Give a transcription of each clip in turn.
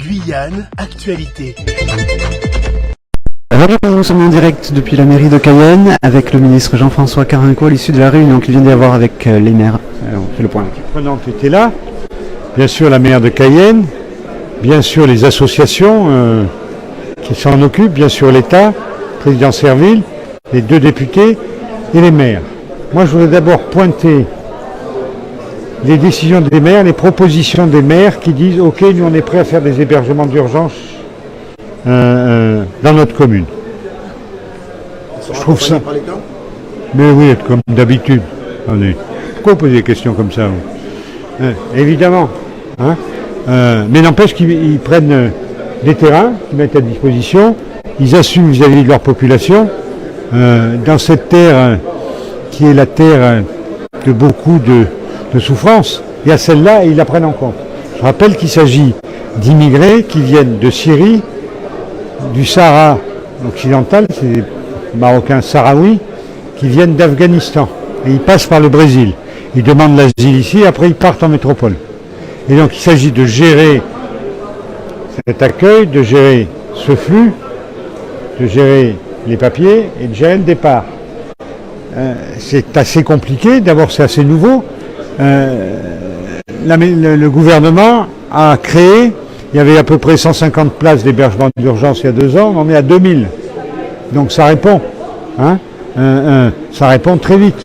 Guyane, actualité. Alors, nous sommes en direct depuis la mairie de Cayenne avec le ministre Jean-François Carenco à l'issue de la réunion qu'il vient d'y avoir avec les maires. On fait le point. L'équipe prenante était là, bien sûr la maire de Cayenne, bien sûr les associations qui s'en occupent, bien sûr l'État, le président Serville, les deux députés et les maires. Moi je voudrais d'abord pointer les décisions des maires, les propositions des maires qui disent ok, nous on est prêts à faire des hébergements d'urgence dans notre commune. Je trouve ça. Mais oui, comme d'habitude. Pourquoi vous posez des questions comme ça évidemment. Mais n'empêche qu'ils prennent des terrains, qu'ils mettent à disposition, ils assument vis-à-vis de leur population. Dans cette terre qui est la terre de beaucoup de souffrance, et à celle-là, ils la prennent en compte. Je rappelle qu'il s'agit d'immigrés qui viennent de Syrie, du Sahara occidental, c'est des Marocains sahraouis, qui viennent d'Afghanistan. Et ils passent par le Brésil. Ils demandent l'asile ici, après ils partent en métropole. Et donc il s'agit de gérer cet accueil, de gérer ce flux, de gérer les papiers et de gérer le départ. C'est assez compliqué, d'abord c'est assez nouveau. Le gouvernement a créé, il y avait à peu près 150 places d'hébergement d'urgence il y a 2 ans, on en est à 2000. Donc ça répond, ça répond très vite.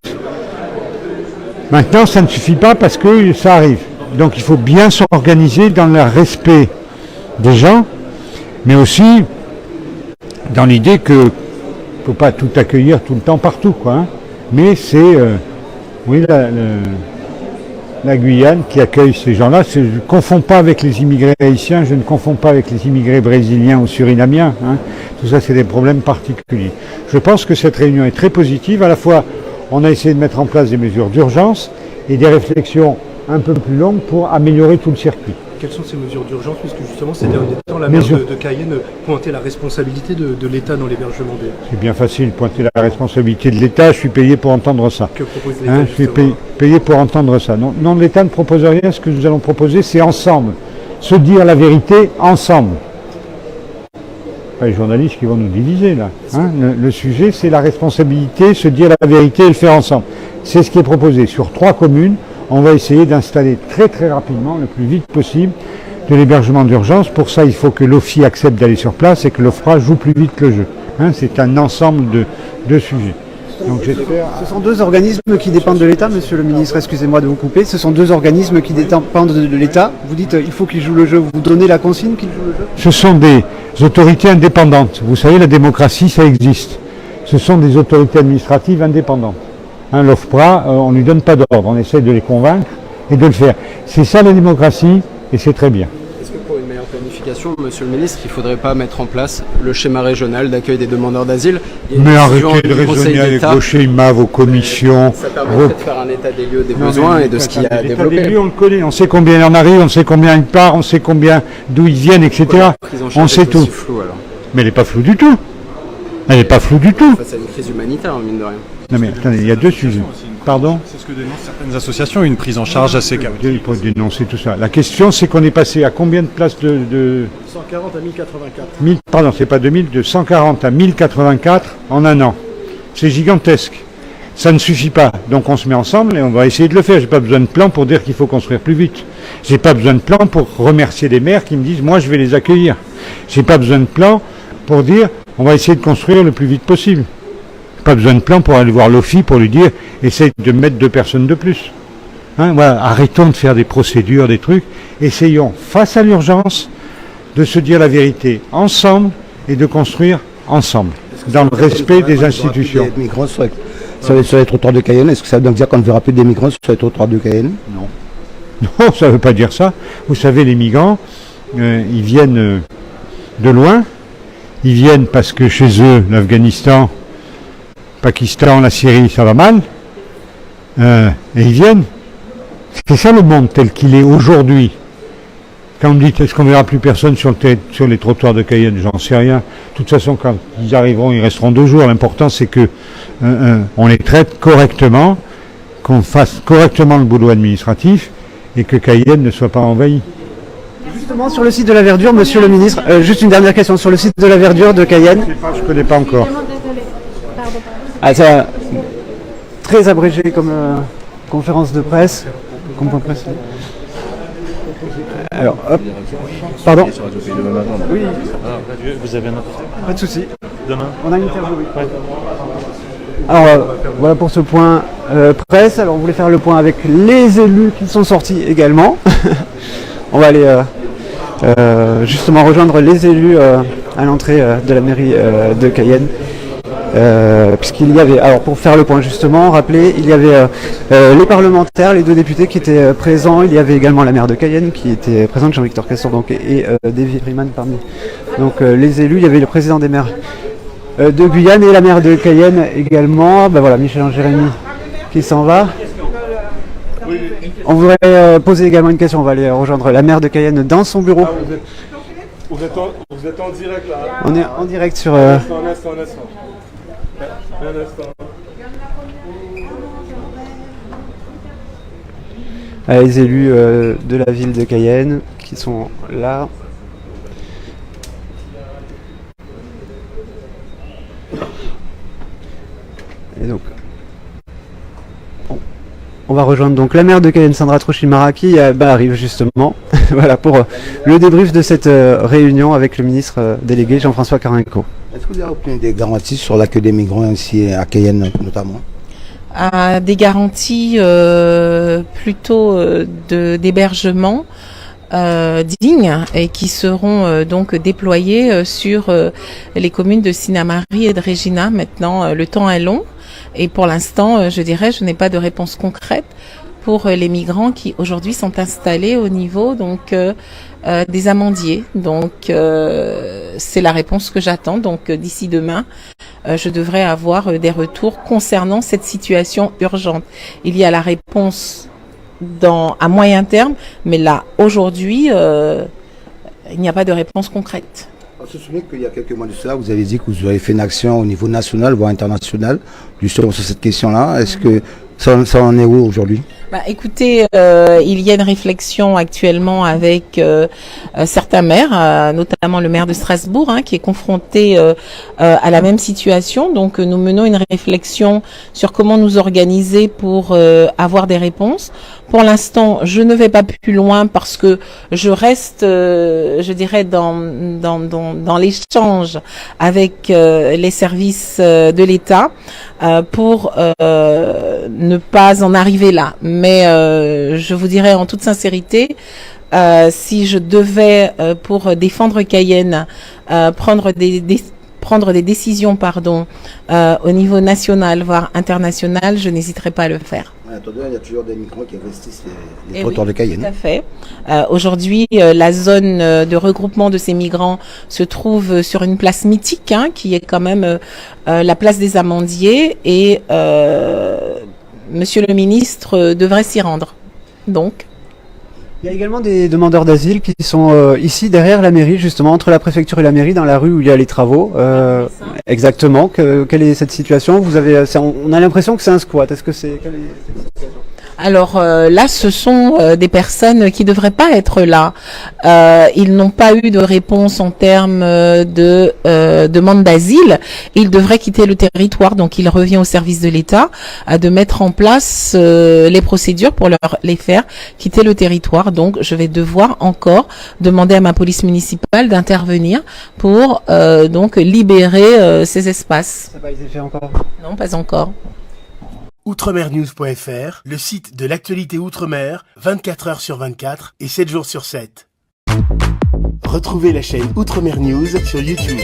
Maintenant ça ne suffit pas parce que ça arrive. Donc il faut bien s'organiser dans le respect des gens, mais aussi dans l'idée que ne faut pas tout accueillir tout le temps partout, quoi. Mais c'est la Guyane qui accueille ces gens-là. Je ne confonds pas avec les immigrés haïtiens, je ne confonds pas avec les immigrés brésiliens ou surinamiens. Tout ça, c'est des problèmes particuliers. Je pense que cette réunion est très positive. À la fois, on a essayé de mettre en place des mesures d'urgence et des réflexions un peu plus longues pour améliorer tout le circuit. Quelles sont ces mesures d'urgence, puisque justement ces derniers temps, la maire de Cayenne pointait la responsabilité de l'État dans l'hébergement des... C'est bien facile, pointer la responsabilité de l'État, je suis payé pour entendre ça. Que propose l'État? Je suis payé pour entendre ça. Non, l'État ne propose rien, ce que nous allons proposer, c'est ensemble. Se dire la vérité ensemble. Pas les journalistes qui vont nous diviser là. Le sujet, c'est la responsabilité, se dire la vérité et le faire ensemble. C'est ce qui est proposé. Sur 3 communes, on va essayer d'installer très très rapidement, le plus vite possible, de l'hébergement d'urgence. Pour ça, il faut que l'OFI accepte d'aller sur place et que l'OFPRA joue plus vite que le jeu. C'est un ensemble de sujets. Donc, ce sont 2 organismes qui dépendent de l'État, monsieur le ministre, excusez-moi de vous couper. Ce sont 2 organismes qui dépendent de l'État. Vous dites il faut qu'ils jouent le jeu, vous donnez la consigne qu'ils jouent le jeu? Ce sont des autorités indépendantes. Vous savez, la démocratie, ça existe. Ce sont des autorités administratives indépendantes. L'OFPRA, on ne lui donne pas d'ordre, on essaie de les convaincre et de le faire. C'est ça la démocratie et c'est très bien. Est-ce que pour une meilleure planification, monsieur le ministre, il ne faudrait pas mettre en place le schéma régional d'accueil des demandeurs d'asile? Mais arrêtez de raisonner avec vos schémas, vos commissions. Ça permettrait de faire un état des lieux des besoins et de ce qu'il y a à développer. L'état des lieux, on le connaît, on sait combien il en arrive, on sait combien il part, on sait d'où ils viennent, etc. On sait tout. Flou, alors. Mais elle n'est pas floue du tout. Elle n'est pas floue du tout. Face à une crise humanitaire, mine de rien. Non mais attendez, il y a 2 sujets. Pardon ? C'est ce que dénoncent certaines associations, une prise en charge assez chaotique. Pour dénoncer tout ça. La question, c'est qu'on est passé à combien de places de 140 à 1084. Pardon, c'est pas 2000, de 140 à 1084 en un an. C'est gigantesque. Ça ne suffit pas. Donc on se met ensemble et on va essayer de le faire. J'ai pas besoin de plan pour dire qu'il faut construire plus vite. J'ai pas besoin de plan pour remercier les maires qui me disent moi je vais les accueillir. J'ai pas besoin de plan pour dire on va essayer de construire le plus vite possible. Pas besoin de plan pour aller voir l'OFI pour lui dire essaye de mettre 2 personnes de plus. Voilà, arrêtons de faire des procédures, des trucs. Essayons, face à l'urgence, de se dire la vérité ensemble et de construire ensemble, dans le respect des institutions. Des migrants sur les trottoirs de Cayenne, est-ce que ça veut donc dire qu'on ne verra plus des migrants sur les trottoirs de Cayenne? Non. Non, ça ne veut pas dire ça. Vous savez, les migrants, ils viennent de loin. Ils viennent parce que chez eux, l'Afghanistan, Pakistan, la Syrie, ça va mal. Et ils viennent. C'est ça le monde tel qu'il est aujourd'hui. Quand on me dit est-ce qu'on ne verra plus personne sur les trottoirs de Cayenne, j'en sais rien. De toute façon, quand ils arriveront, ils resteront 2 jours. L'important, c'est que on les traite correctement, qu'on fasse correctement le boulot administratif et que Cayenne ne soit pas envahie. Justement, sur le site de la Verdure, monsieur le ministre, juste une dernière question. Sur le site de la Verdure de Cayenne. Je ne connais pas encore. Ah, ça, très abrégé comme conférence de presse. Comme point de presse. Alors, hop. Pardon. Oui. Vous avez un Pas de souci. demain? On a une interview, oui. Alors, voilà pour ce point presse. Alors, on voulait faire le point avec les élus qui sont sortis également. On va aller justement rejoindre les élus à l'entrée de la mairie de Cayenne. Puisqu'il y avait, alors pour faire le point justement, rappelez, il y avait les parlementaires, les 2 députés qui étaient présents, il y avait également la maire de Cayenne qui était présente, Jean-Victor Castor, donc, et Davy Riemann parmi donc les élus. Il y avait le président des maires de Guyane et la maire de Cayenne également. Ben voilà, Michel Jérémy qui s'en va. On voudrait poser également une question, on va aller rejoindre la maire de Cayenne dans son bureau. Vous êtes en direct là. On est en direct sur... Un instant. Un instant. Les élus de la ville de Cayenne qui sont là. Et donc, on va rejoindre donc la maire de Cayenne, Sandra Trochimara, qui arrive justement voilà, pour le débrief de cette réunion avec le ministre délégué Jean-François Carenco. Est-ce que vous avez obtenu des garanties sur l'accueil des migrants ici à Cayenne notamment? Des garanties plutôt d'hébergement dignes et qui seront donc déployées sur les communes de Sinnamary et de Regina. Maintenant, le temps est long et pour l'instant, je dirais, je n'ai pas de réponse concrète pour les migrants qui aujourd'hui sont installés au niveau donc des amandiers. Donc c'est la réponse que j'attends. Donc d'ici demain, je devrais avoir des retours concernant cette situation urgente. Il y a la réponse à moyen terme, mais là aujourd'hui, il n'y a pas de réponse concrète. On se souvient qu'il y a quelques mois de cela, vous avez dit que vous avez fait une action au niveau national, voire international, justement sur cette question-là. Est-ce que ça en est où aujourd'hui? Écoutez, il y a une réflexion actuellement avec certains maires, notamment le maire de Strasbourg, qui est confronté à la même situation. Donc nous menons une réflexion sur comment nous organiser pour avoir des réponses. Pour l'instant, je ne vais pas plus loin parce que je reste, je dirais, dans l'échange avec les services de l'État pour ne pas en arriver là. Mais je vous dirais en toute sincérité, si je devais, pour défendre Cayenne, prendre des décisions au niveau national, voire international, je n'hésiterai pas à le faire. Attendez, il y a toujours des migrants qui investissent les trottoirs de Cayenne. Tout à fait. Aujourd'hui, la zone de regroupement de ces migrants se trouve sur une place mythique, qui est quand même la place des Amandiers, et Monsieur le ministre devrait s'y rendre. Donc. Il y a également des demandeurs d'asile qui sont ici derrière la mairie, justement entre la préfecture et la mairie, dans la rue où il y a les travaux. Exactement. Quelle est cette situation? On a l'impression que c'est un squat. Est-ce que c'est quelle est cette situation? Alors là, ce sont des personnes qui devraient pas être là. Ils n'ont pas eu de réponse en termes de demande d'asile. Ils devraient quitter le territoire. Donc, il revient au service de l'État de mettre en place les procédures pour les faire quitter le territoire. Donc, je vais devoir encore demander à ma police municipale d'intervenir pour donc libérer ces espaces. Ça n'a pas été fait encore? Non, pas encore. Outremernews.fr, le site de l'actualité Outre-mer, 24 heures sur 24 et 7 jours sur 7. Retrouvez la chaîne Outremer News sur YouTube.